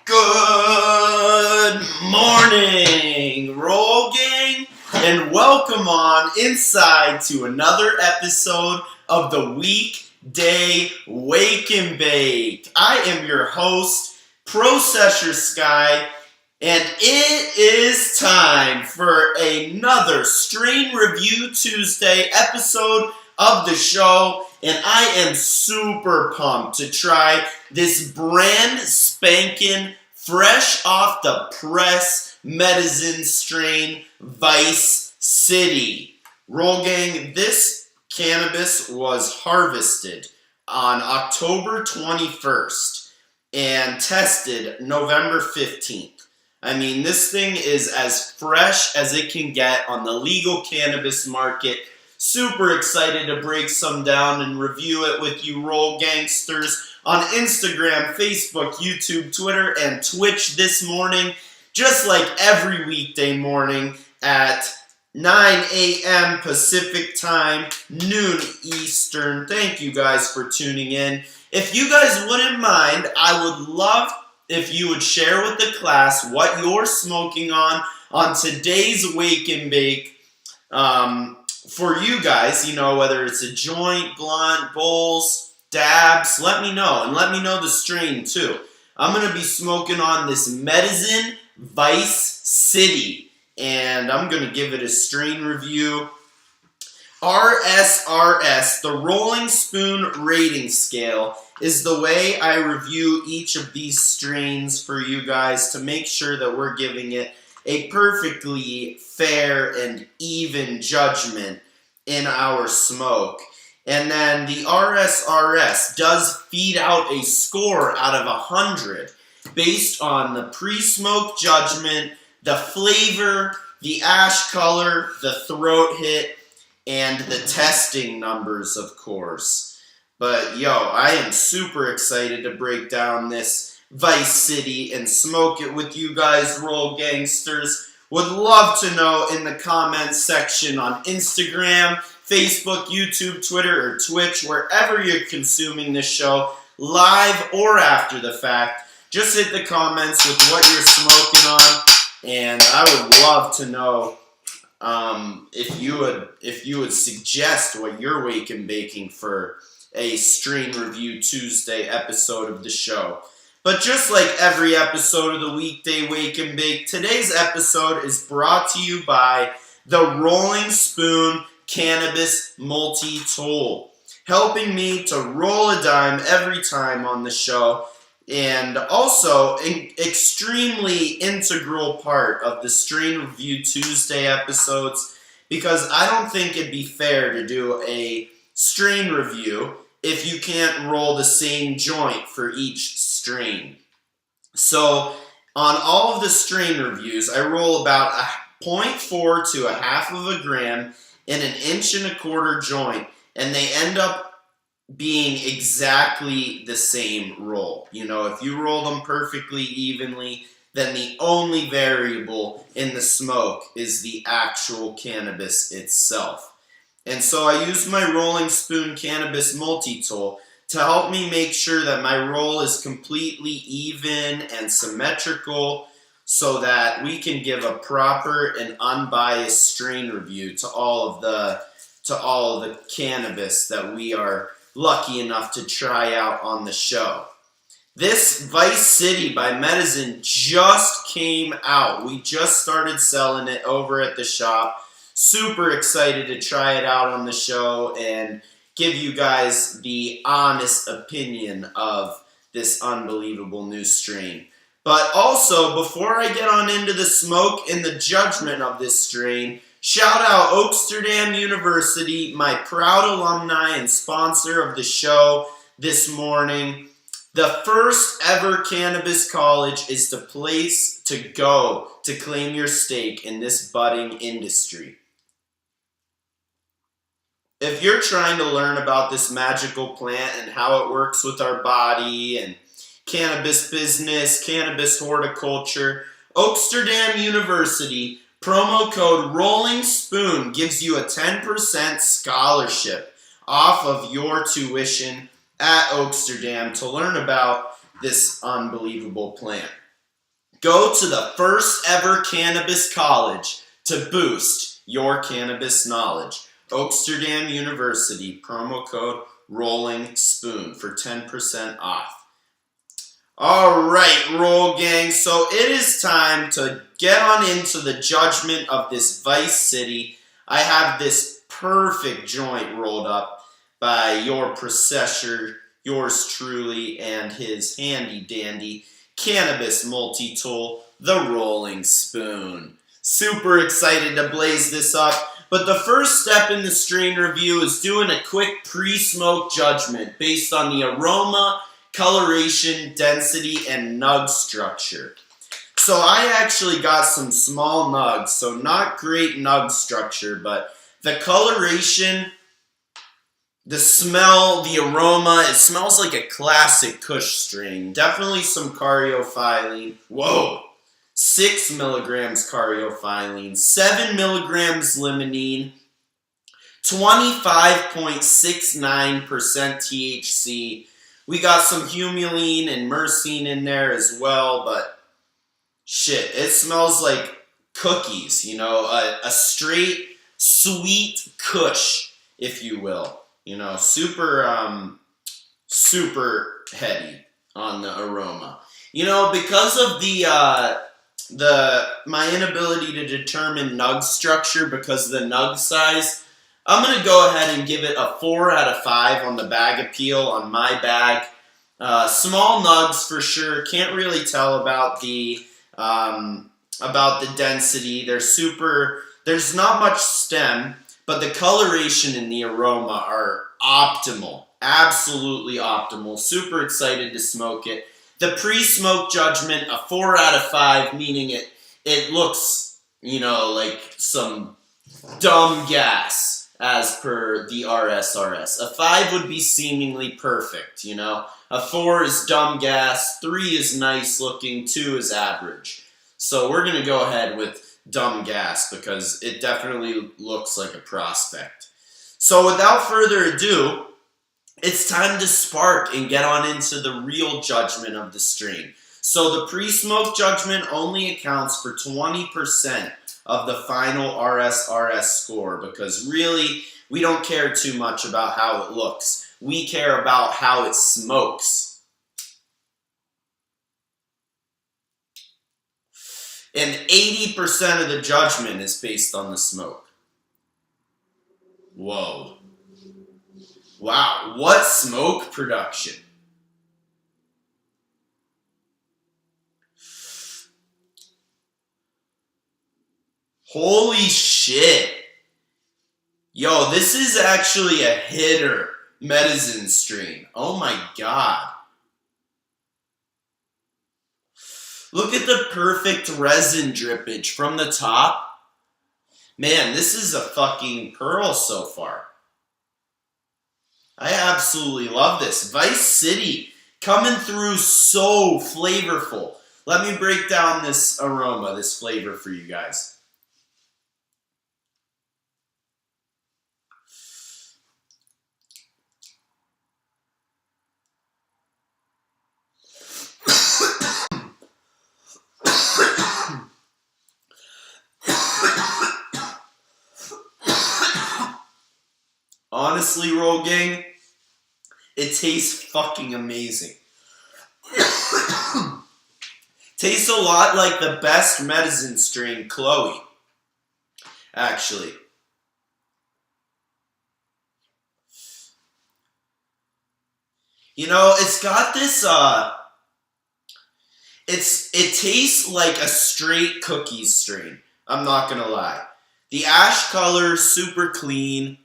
Good morning, Roll Gang, and welcome on inside to another episode of the Weekday Wake and Bake. I am your host, Processor Sky, and it is time for another Strain Review Tuesday episode of the show, and I am super pumped to try this brand spanking, fresh off the press medicine strain Vice City. Roll Gang, this cannabis was harvested on October 21st and tested November 15th. I mean, this thing is as fresh as it can get on the legal cannabis market. Super excited to break some down and review it with you Roll Gangsters on Instagram, Facebook, YouTube, Twitter, and Twitch this morning, just like every weekday morning at 9 a.m. Pacific time, noon Eastern. Thank you guys for tuning in. If you guys wouldn't mind, I would love if you would share with the class what you're smoking on today's Wake and Bake. For you guys, you know, whether it's a joint, blunt, bowls, dabs, let me know. And let me know the strain, too. I'm going to be smoking on this Medicine Vice City. And I'm going to give it a strain review. RSRS, the Rolling Spoon Rating Scale, is the way I review each of these strains for you guys to make sure that we're giving it a perfectly fair and even judgment in our smoke. And then the RSRS does feed out a score out of 100 based on the pre-smoke judgment, the flavor, the ash color, the throat hit, and the testing numbers, of course. But yo, I am super excited to break down this Vice City and smoke it with you guys, Roll Gangsters. Would love to know in the comments section on Instagram, Facebook, YouTube, Twitter, or Twitch, wherever you're consuming this show, live or after the fact. Just hit the comments with what you're smoking on, and I would love to know if you would suggest what you're wake and baking for a Strain Review Tuesday episode of the show. But just like every episode of the Weekday Wake and Bake, today's episode is brought to you by the Rolling Spoon Cannabis Multi-Tool, helping me to roll a dime every time on the show, and also an extremely integral part of the Strain Review Tuesday episodes, because I don't think it'd be fair to do a strain review if you can't roll the same joint for each strain. So on all of the strain reviews, I roll about a 0.4 to a half of a gram in an 1.25 inch joint, and they end up being exactly the same roll. You know, if you roll them perfectly evenly, then the only variable in the smoke is the actual cannabis itself. And so I use my Rolling Spoon Cannabis Multi-Tool to help me make sure that my roll is completely even and symmetrical, so that we can give a proper and unbiased strain review to all of the cannabis that we are lucky enough to try out on the show. This Vice City by Medizin just came out. We just started selling it over at the shop. Super excited to try it out on the show and give you guys the honest opinion of this unbelievable new strain. But also, before I get on into the smoke and the judgment of this strain, shout out WWnB University, my proud alumni and sponsor of the show this morning. The first ever cannabis college is the place to go to claim your stake in this budding industry. If you're trying to learn about this magical plant and how it works with our body and cannabis business, cannabis horticulture, WWnB University, promo code Rolling Spoon gives you a 10% scholarship off of your tuition at WWnB to learn about this unbelievable plant. Go to the first ever cannabis college to boost your cannabis knowledge. WWnB University, promo code Rolling Spoon for 10% off. Alright, Roll Gang, so it is time to get on into the judgment of this Vice City. I have this perfect joint rolled up by your processor, yours truly, and his handy dandy cannabis multi-tool, the Rolling Spoon. Super excited to blaze this up, but the first step in the strain review is doing a quick pre-smoke judgment based on the aroma, coloration, density, and nug structure. So I actually got some small nugs, so not great nug structure, but the coloration, the smell, the aroma, it smells like a classic Kush strain. Definitely some caryophyllene. Whoa! 6 milligrams caryophyllene, 7 milligrams limonene, 25.69% THC. We got some humulene and myrcene in there as well, but shit, it smells like cookies, you know, a straight sweet Kush, if you will. You know, super heady on the aroma. You know, because of my inability to determine nug structure because of the nug size, I'm going to go ahead and give it a 4 out of 5 on the bag appeal on my bag. Small nugs for sure. Can't really tell about the density. There's not much stem, but the coloration and the aroma are optimal. Absolutely optimal. Super excited to smoke it. The pre-smoke judgment, a 4 out of 5, meaning it looks, like some dumb gas as per the RSRS. A 5 would be seemingly perfect, A 4 is dumb gas, 3 is nice looking, 2 is average. So we're going to go ahead with dumb gas because it definitely looks like a prospect. So without further ado, it's time to spark and get on into the real judgment of the strain. So the pre-smoke judgment only accounts for 20% of the final RSRS score because really, we don't care too much about how it looks. We care about how it smokes. And 80% of the judgment is based on the smoke. Whoa. Wow, what smoke production. Holy shit. Yo, this is actually a hitter medicine strain. Oh my god. Look at the perfect resin drippage from the top. Man, this is a fucking pearl so far. I absolutely love this. Vice City coming through so flavorful. Let me break down this aroma, this flavor for you guys. Honestly, Roll Gang, it tastes fucking amazing. Tastes a lot like the best medicine strain, Chloe. Actually. It's got this, it tastes like a straight cookies strain. I'm not gonna lie. The ash color, super clean.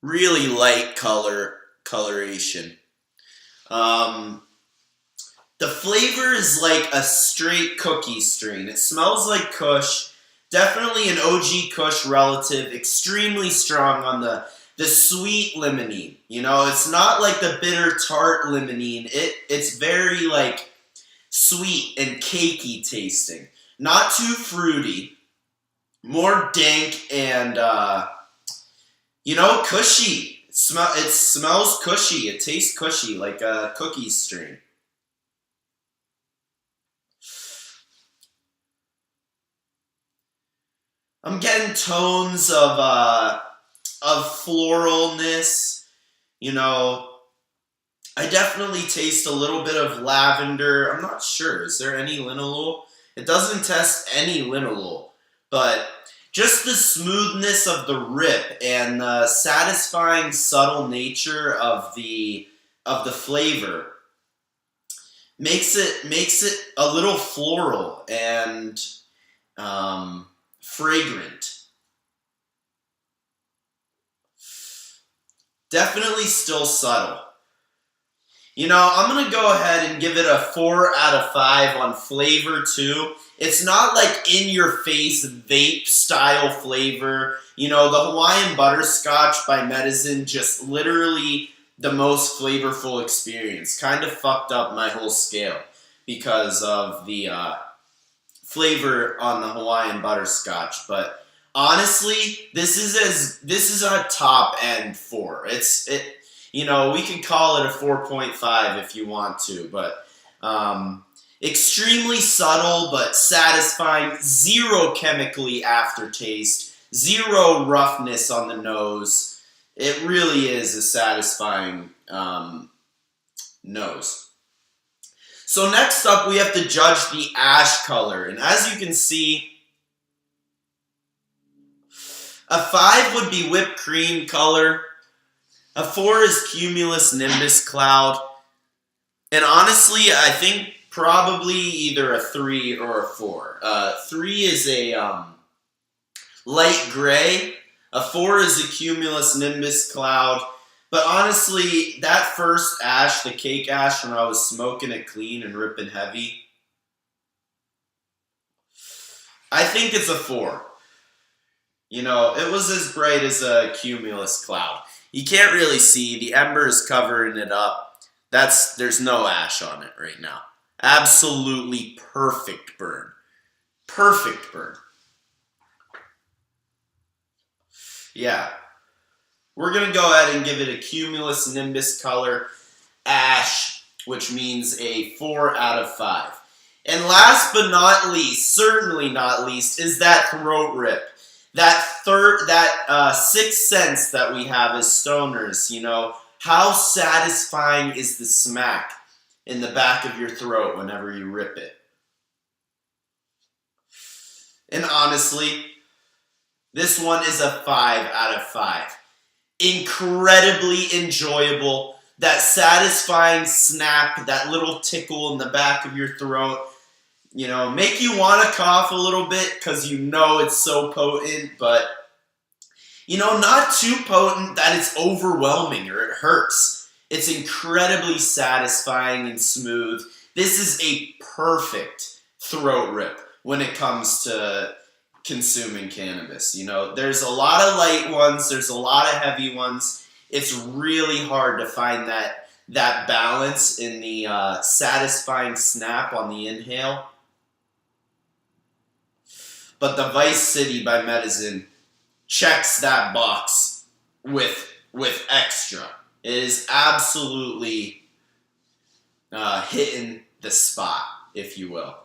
Really light coloration. The flavor is like a straight cookie strain. It smells like Kush. Definitely an OG Kush relative. Extremely strong on the sweet limonene. It's not like the bitter tart limonene. It's very like sweet and cakey tasting. Not too fruity. More dank and cushy. It smells cushy. It tastes cushy, like a cookie strain. I'm getting tones of floralness. I definitely taste a little bit of lavender. I'm not sure. Is there any linalool? It doesn't test any linalool, but just the smoothness of the rip and the satisfying, subtle nature of the flavor makes it a little floral and fragrant. Definitely still subtle. I'm going to go ahead and give it a 4 out of 5 on flavor too. It's not like in-your-face vape-style flavor. The Hawaiian Butterscotch by Medicine, just literally the most flavorful experience. Kind of fucked up my whole scale because of the flavor on the Hawaiian Butterscotch. But honestly, this is a top-end 4. We can call it a 4.5 if you want to, but extremely subtle but satisfying, zero chemically aftertaste, zero roughness on the nose. It really is a satisfying nose. So next up, we have to judge the ash color, and as you can see, A 5 would be whipped cream color. A 4 is cumulus nimbus cloud. And honestly, I think probably either a 3 or a 4. 3 is a light gray. A 4 is a cumulus nimbus cloud. But honestly, that first ash, the cake ash, when I was smoking it clean and ripping heavy, I think it's a 4. You know, it was as bright as a cumulus cloud. You can't really see. The ember is covering it up. There's no ash on it right now. Absolutely perfect burn. Perfect burn. Yeah. We're going to go ahead and give it a cumulus nimbus color ash, which means a 4 out of 5. And last but not least, certainly not least, is that throat rip. That sixth sense that we have as stoners, you know, how satisfying is the smack in the back of your throat whenever you rip it? And honestly, this one is a 5 out of 5. Incredibly enjoyable. That satisfying snap, that little tickle in the back of your throat, you know, make you want to cough a little bit because you know it's so potent, but, you know, not too potent that it's overwhelming or it hurts. It's incredibly satisfying and smooth. This is a perfect throat rip when it comes to consuming cannabis. You know, there's a lot of light ones, there's a lot of heavy ones. It's really hard to find that balance in the satisfying snap on the inhale. But the Vice City by Medizin checks that box with extra. It is absolutely hitting the spot, if you will.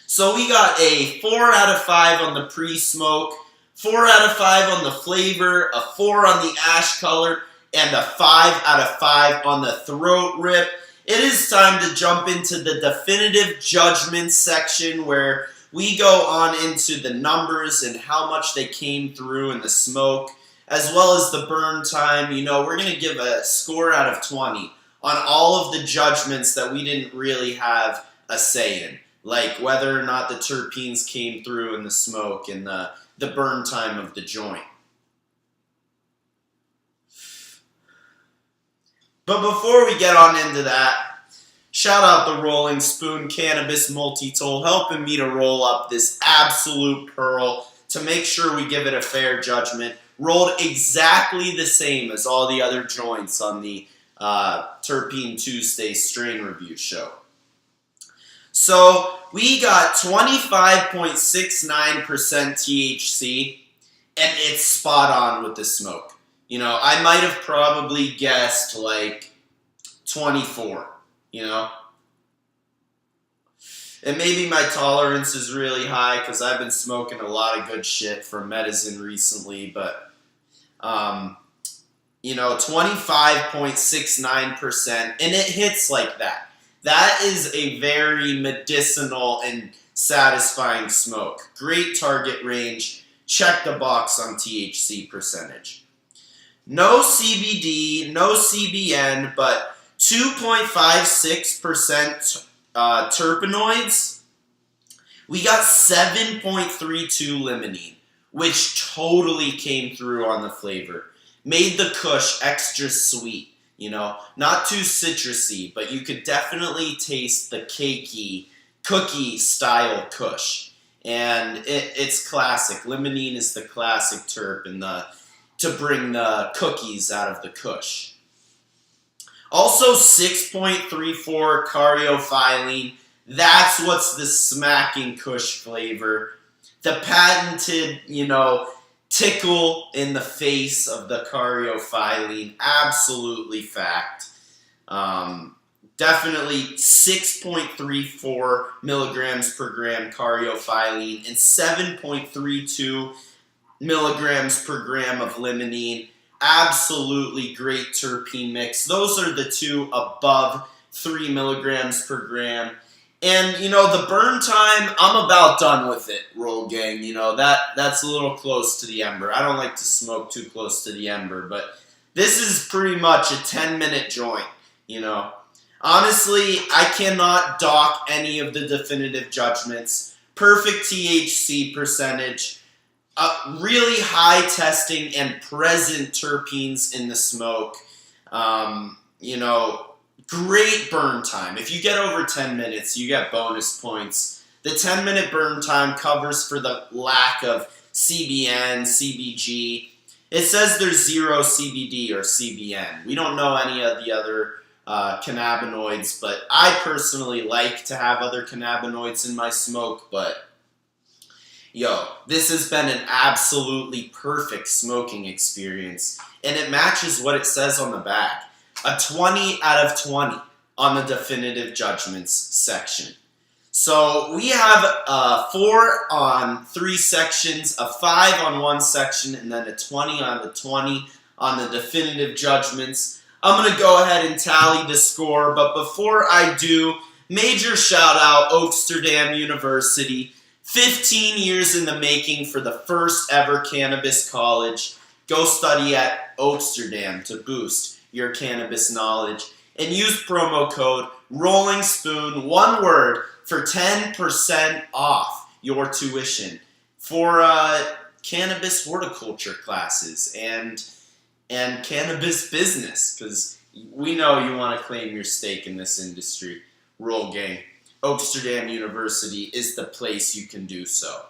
So we got a 4 out of 5 on the pre-smoke, 4 out of 5 on the flavor, a 4 on the ash color, and a 5 out of 5 on the throat rip. It is time to jump into the definitive judgment section where we go on into the numbers and how much they came through in the smoke, as well as the burn time. You know, we're going to give a score out of 20 on all of the judgments that we didn't really have a say in, like whether or not the terpenes came through in the smoke and the burn time of the joint. But before we get on into that, shout out the Rolling Spoon Cannabis Multi-Tool helping me to roll up this absolute pearl to make sure we give it a fair judgment. Rolled exactly the same as all the other joints on the Terpene Tuesday strain review show. So we got 25.69% THC, and it's spot on with the smoke. You know, I might have probably guessed like 24, you know. And maybe my tolerance is really high because I've been smoking a lot of good shit from Medizin recently, but, you know, 25.69%, and it hits like that. That is a very medicinal and satisfying smoke. Great target range. Check the box on THC percentage. No CBD, no CBN, but 2.56% terpenoids. We got 7.32 limonene, which totally came through on the flavor. Made the kush extra sweet. You know, not too citrusy, but you could definitely taste the cakey, cookie-style kush. And it's classic. Limonene is the classic terp to bring the cookies out of the kush. Also, 6.34 caryophyllene. That's what's the smacking kush flavor. The patented, you know, tickle in the face of the caryophyllene, absolutely fact. Definitely 6.34 milligrams per gram caryophyllene and 7.32 milligrams per gram of limonene. Absolutely great terpene mix. Those are the two above 3 milligrams per gram. And, the burn time, I'm about done with it, Roll Gang. That's a little close to the ember. I don't like to smoke too close to the ember, but this is pretty much a 10-minute joint, Honestly, I cannot dock any of the definitive judgments. Perfect THC percentage, really high testing and present terpenes in the smoke. Great burn time. If you get over 10 minutes, you get bonus points. The 10-minute burn time covers for the lack of CBN, CBG. It says there's 0 CBD or CBN. We don't know any of the other cannabinoids, but I personally like to have other cannabinoids in my smoke, but this has been an absolutely perfect smoking experience, and it matches what it says on the bag. A 20 out of 20 on the definitive judgments section. So we have 4 on 3 sections, a 5 on 1 section, and then a 20 on the 20 on the definitive judgments. I'm going to go ahead and tally the score, but before I do, major shout out Oaksterdam University. 15 years in the making for the first ever cannabis college. Go study at Oaksterdam to boost your cannabis knowledge. And use promo code Rolling Spoon, one word, for 10% off your tuition for cannabis horticulture classes and cannabis business, because we know you want to claim your stake in this industry. Roll Gang. Oaksterdam University is the place you can do so.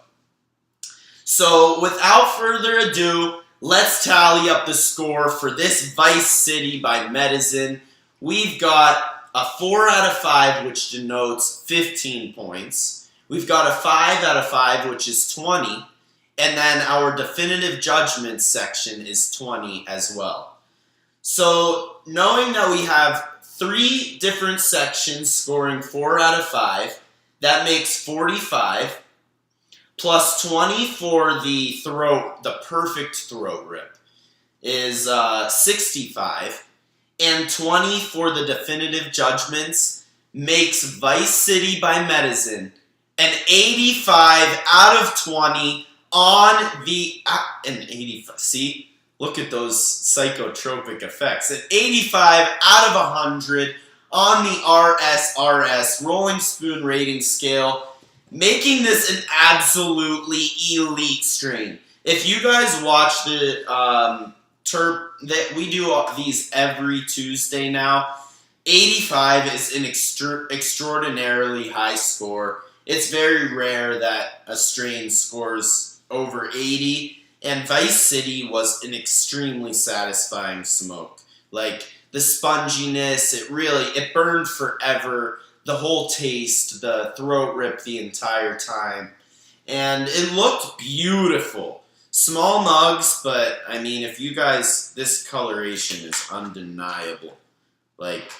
So, without further ado, let's tally up the score for this Vice City by Medizin. We've got a 4 out of 5, which denotes 15 points. We've got a 5 out of 5, which is 20. And then our definitive judgment section is 20 as well. So, knowing that we have 3 different sections scoring 4 out of 5, that makes 45, plus 20 for the perfect throat rip is 65, and 20 for the definitive judgments makes Vice City by Medizin an 85 out of 20 on the, an 85, see? Look at those psychotropic effects. An 85 out of 100 on the RSRS, Rolling Spoon Rating Scale, making this an absolutely elite strain. If you guys watch the we do these every Tuesday now, 85 is an extraordinarily high score. It's very rare that a strain scores over 80. And Vice City was an extremely satisfying smoke. Like, the sponginess, it burned forever. The whole taste, the throat rip the entire time. And it looked beautiful. Small nugs, but, I mean, if you guys, this coloration is undeniable. Like,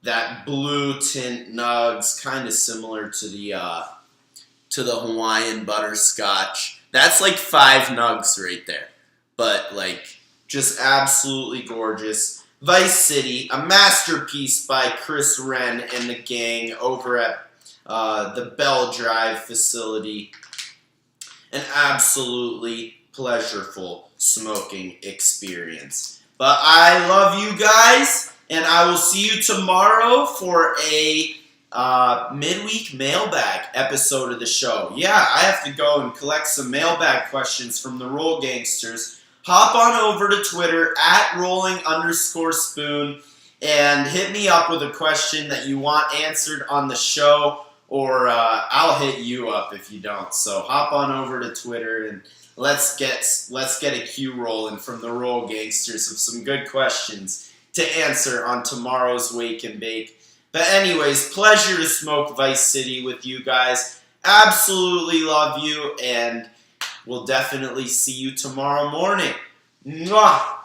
that blue tint nugs, kind of similar to the Hawaiian butterscotch. That's like 5 nugs right there. But, like, just absolutely gorgeous. Vice City, a masterpiece by Chris Wren and the gang over at the Bell Drive facility. An absolutely pleasureful smoking experience. But I love you guys, and I will see you tomorrow for a midweek mailbag episode of the show. Yeah, I have to go and collect some mailbag questions from the Roll Gangsters. Hop on over to Twitter at rolling_spoon and hit me up with a question that you want answered on the show, or I'll hit you up if you don't. So hop on over to Twitter and let's get a queue rolling from the Roll Gangsters of some good questions to answer on tomorrow's Wake and Bake. But anyways, pleasure to smoke Vice City with you guys. Absolutely love you, and we'll definitely see you tomorrow morning. Mwah!